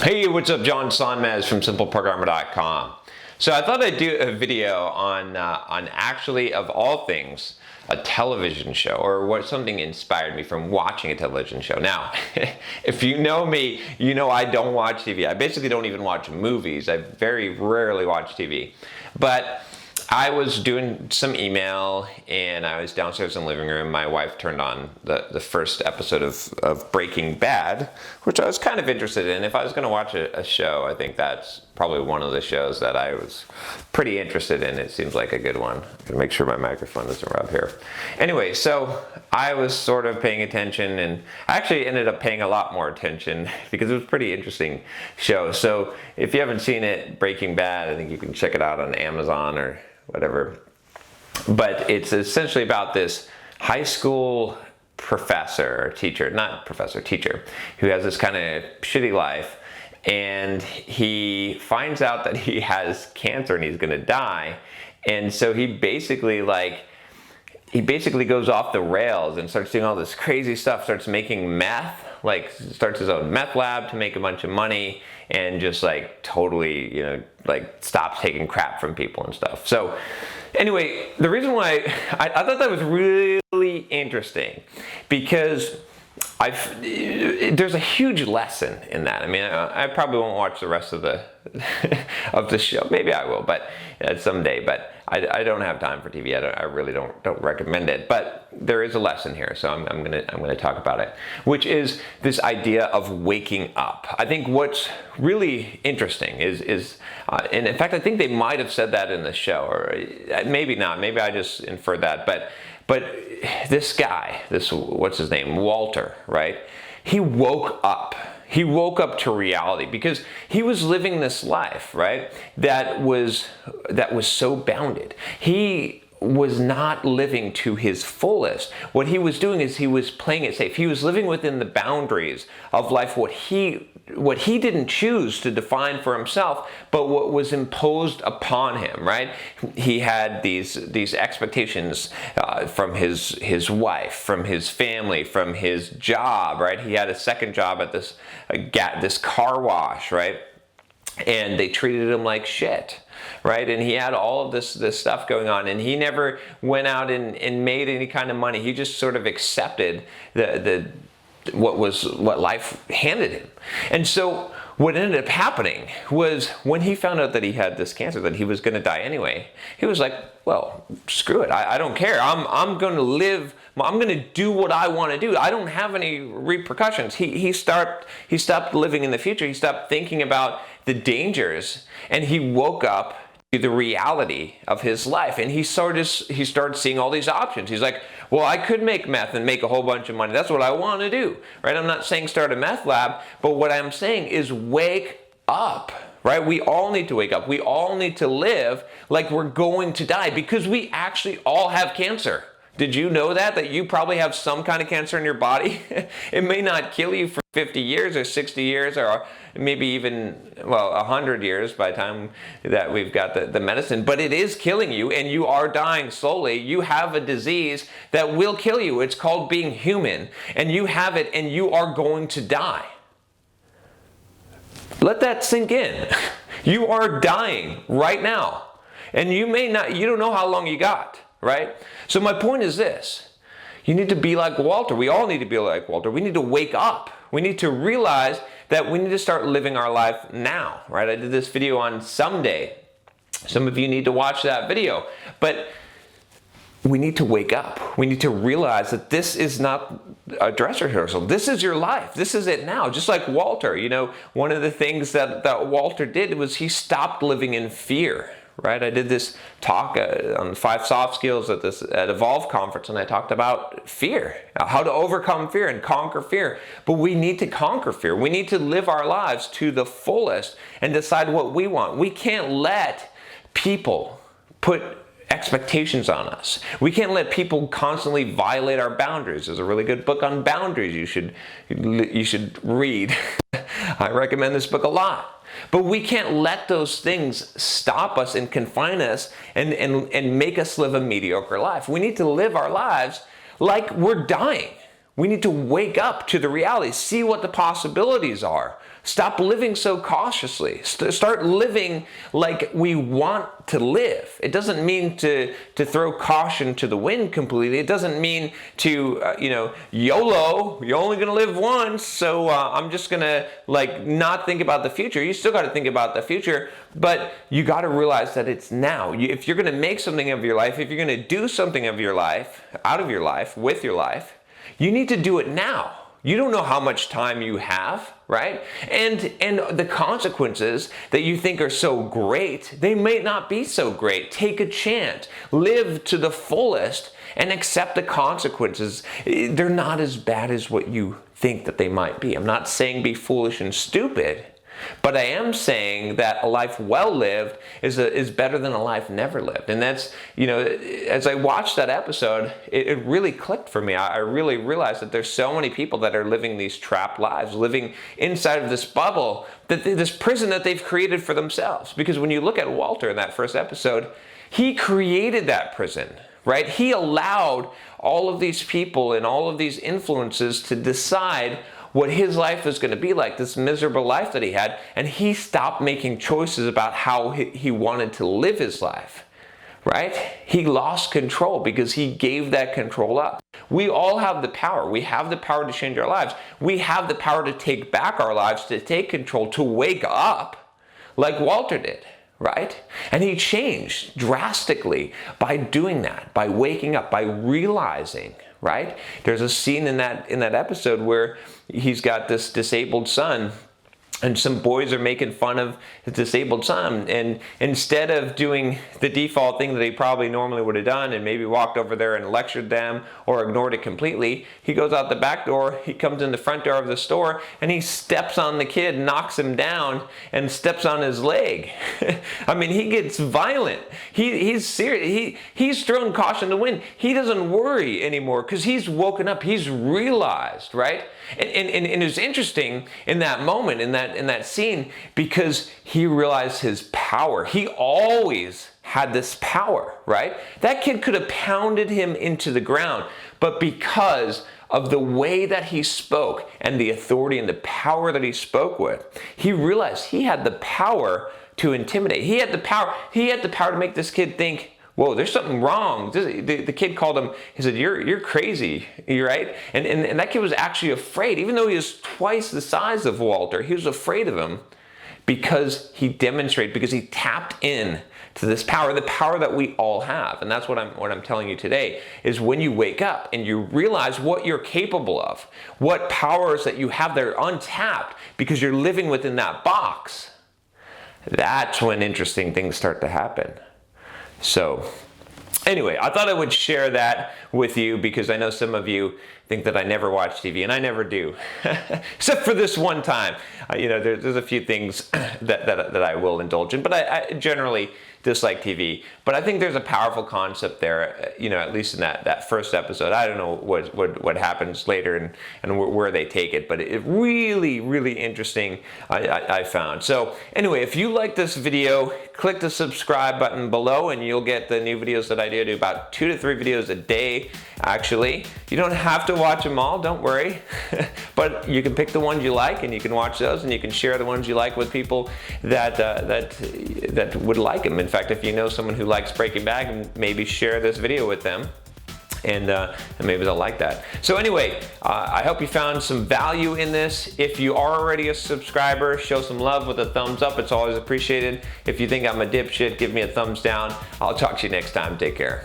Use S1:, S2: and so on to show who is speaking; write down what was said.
S1: Hey, what's up? John Sonmez from simpleprogrammer.com. So I thought I'd do a video on actually, of all things, a television show, or what something inspired me from watching a television show. Now, if you know me, you know I don't watch TV. I basically don't even watch movies. I very rarely watch TV. But I was doing some email and I was downstairs in the living room. My wife turned on the first episode of Breaking Bad, which I was kind of interested in. If I was going to watch a show, I think that's probably one of the shows that I was pretty interested in. It seems like a good one. I'm going to make sure my microphone doesn't rub here. Anyway, so I was sort of paying attention, and I actually ended up paying a lot more attention because it was a pretty interesting show. So if you haven't seen it, Breaking Bad, I think you can check it out on Amazon or whatever. But it's essentially about this high school professor, teacher, who has this kind of shitty life, and he finds out that he has cancer and he's gonna die. And so he basically goes off the rails and starts doing all this crazy stuff, starts making meth, starts his own meth lab to make a bunch of money, and just totally, stops taking crap from people and stuff. So anyway, the reason why I thought that was really interesting, because there's a huge lesson in that. I mean, I probably won't watch the rest of the of the show. Maybe I will, but someday. But I don't have time for TV. I really don't recommend it. But there is a lesson here, so I'm gonna talk about it, which is this idea of waking up. I think what's really interesting is and in fact, I think they might have said that in the show, or maybe not. Maybe I just inferred that, but this guy, what's his name, Walter, right? He woke up. He woke up to reality because he was living this life, right? That was so bounded. He was not living to his fullest. What he was doing is he was playing it safe. He was living within the boundaries of life, what he didn't choose to define for himself, but what was imposed upon him, right? He had these expectations from his wife, from his family, from his job, right? He had a second job at this car wash, right? And they treated him like shit, right? And he had all of this stuff going on, and he never went out and made any kind of money. He just sort of accepted what life handed him. And so what ended up happening was, when he found out that he had this cancer, that he was going to die anyway, he was like, well, screw it. I don't care. I'm going to live. I'm going to do what I want to do. I don't have any repercussions. He stopped living in the future. He stopped thinking about the dangers, and he woke up to the reality of his life, and he started seeing all these options. He's like, well, I could make meth and make a whole bunch of money. That's what I want to do, right? I'm not saying start a meth lab, but what I'm saying is wake up, right? We all need to wake up. We all need to live like we're going to die, because we actually all have cancer. Did you know that you probably have some kind of cancer in your body? It may not kill you for 50 years or 60 years, or maybe even, 100 years by the time that we've got the medicine, but it is killing you, and you are dying slowly. You have a disease that will kill you. It's called being human, and you have it, and you are going to die. Let that sink in. You are dying right now, and you don't know how long you got. Right? So my point is this: you need to be like Walter. We all need to be like Walter. We need to wake up. We need to realize that we need to start living our life now, right? I did this video on someday. Some of you need to watch that video. But we need to wake up. We need to realize that this is not a dress rehearsal. This is your life. This is it now. Just like Walter, one of the things that Walter did was he stopped living in fear. Right? I did this talk on 5 soft skills at Evolve conference, and I talked about fear, how to overcome fear and conquer fear. But we need to conquer fear. We need to live our lives to the fullest and decide what we want. We can't let people put expectations on us. We can't let people constantly violate our boundaries. There's a really good book on boundaries you should read. I recommend this book a lot. But we can't let those things stop us and confine us and make us live a mediocre life. We need to live our lives like we're dying. We need to wake up to the reality, see what the possibilities are. Stop living so cautiously. Start living like we want to live. It doesn't mean to throw caution to the wind completely. It doesn't mean to, YOLO, you're only going to live once, so I'm just going to not think about the future. You still got to think about the future, but you got to realize that it's now. If you're going to make something of your life, if you're going to do something of your life, out of your life, with your life, you need to do it now. You don't know how much time you have, right? And the consequences that you think are so great, they may not be so great. Take a chance. Live to the fullest and accept the consequences. They're not as bad as what you think that they might be. I'm not saying be foolish and stupid, but I am saying that a life well lived is better than a life never lived. And that's, as I watched that episode, it really clicked for me. I really realized that there's so many people that are living these trapped lives, living inside of this bubble, this prison that they've created for themselves. Because when you look at Walter in that first episode, he created that prison, right? He allowed all of these people and all of these influences to decide what his life was going to be like, this miserable life that he had, and he stopped making choices about how he wanted to live his life, right? He lost control because he gave that control up. We all have the power. We have the power to change our lives. We have the power to take back our lives, to take control, to wake up like Walter did, right? And he changed drastically by doing that, by waking up, by realizing, right? There's a scene in that episode where he's got this disabled son, and some boys are making fun of his disabled son, and instead of doing the default thing that he probably normally would have done and maybe walked over there and lectured them or ignored it completely, he goes out the back door, he comes in the front door of the store, and he steps on the kid, knocks him down, and steps on his leg. I mean, he gets violent. He's serious. He's throwing caution to the wind. He doesn't worry anymore because he's woken up. He's realized, right? And it was interesting in that moment, in that scene, because he realized his power. He always had this power, right? That kid could have pounded him into the ground, but because of the way that he spoke and the authority and the power that he spoke with, he realized he had the power to intimidate. He had the power to make this kid think, whoa, there's something wrong. The kid called him, he said, you're crazy, right? And that kid was actually afraid. Even though he was twice the size of Walter, he was afraid of him because he demonstrated, because he tapped in to this power, the power that we all have. And that's what I'm telling you today, is when you wake up and you realize what you're capable of, what powers that you have that are untapped because you're living within that box, that's when interesting things start to happen. So anyway, I thought I would share that with you because I know some of you think that I never watch TV, and I never do, except for this one time. There's a few things that I will indulge in, but I generally dislike TV. But I think there's a powerful concept there, at least in that first episode. I don't know what happens later and where they take it, but it really, really interesting, I found. So anyway, if you like this video, click the subscribe button below and you'll get the new videos that I do about 2 to 3 videos a day, actually. You don't have to watch them all, don't worry. But you can pick the ones you like and you can watch those, and you can share the ones you like with people that would like them. In fact, if you know someone who likes Breaking Bad, maybe share this video with them, and maybe they'll like that. So anyway, I hope you found some value in this. If you are already a subscriber, show some love with a thumbs up. It's always appreciated. If you think I'm a dipshit, give me a thumbs down. I'll talk to you next time. Take care.